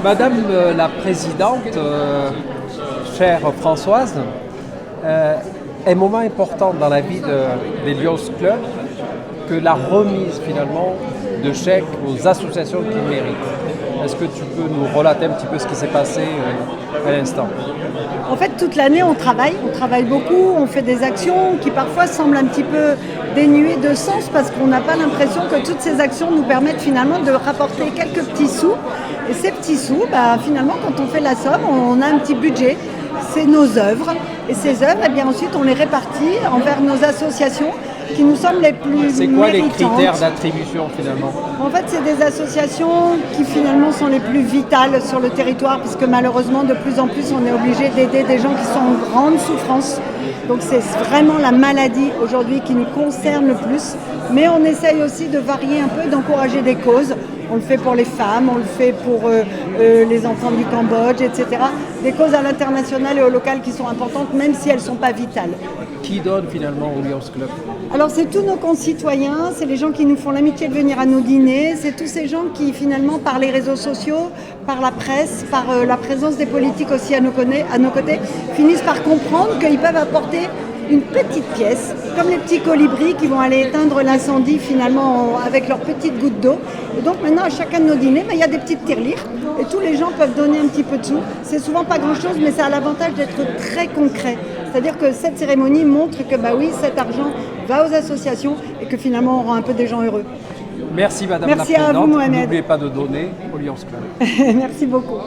Madame la Présidente, chère Françoise, un moment important dans la vie des Lions Club que la remise finalement de chèques aux associations qui le méritent. Est-ce que tu peux nous relater un petit peu ce qui s'est passé à l'instant? En fait, toute l'année, on travaille beaucoup, on fait des actions qui parfois semblent un petit peu dénuées de sens parce qu'on n'a pas l'impression que toutes ces actions nous permettent finalement de rapporter quelques petits sous. Et ces petits sous, finalement, quand on fait la somme, on a un petit budget. C'est nos œuvres. Et ces œuvres, eh bien, ensuite, on les répartit envers nos associations qui nous semblent les plus méritantes. C'est quoi les critères d'attribution finalement? En fait, c'est des associations qui finalement sont les plus vitales sur le territoire, puisque malheureusement, de plus en plus, on est obligé d'aider des gens qui sont en grande souffrance. Donc c'est vraiment la maladie aujourd'hui qui nous concerne le plus. Mais on essaye aussi de varier un peu, d'encourager des causes. On le fait pour les femmes, on le fait pour les enfants du Cambodge, etc. Des causes à l'international et au local qui sont importantes, même si elles ne sont pas vitales. Qui donne finalement au Lions Club? Alors c'est tous nos concitoyens, c'est les gens qui nous font l'amitié de venir à nos dîners, c'est tous ces gens qui finalement par les réseaux sociaux, par la presse, par la présence des politiques aussi à nos côtés, finissent par comprendre qu'ils peuvent apporter une petite pièce, comme les petits colibris qui vont aller éteindre l'incendie finalement avec leurs petites gouttes d'eau. Et donc maintenant à chacun de nos dîners, il y a des petites tirelires et tous les gens peuvent donner un petit peu de sous. C'est souvent pas grand chose, mais ça a l'avantage d'être très concret. C'est-à-dire que cette cérémonie montre que cet argent va aux associations et que finalement on rend un peu des gens heureux. Merci Madame Merci la Présidente. à vous, Mohamed. N'oubliez pas de donner au Lions Club. Merci beaucoup.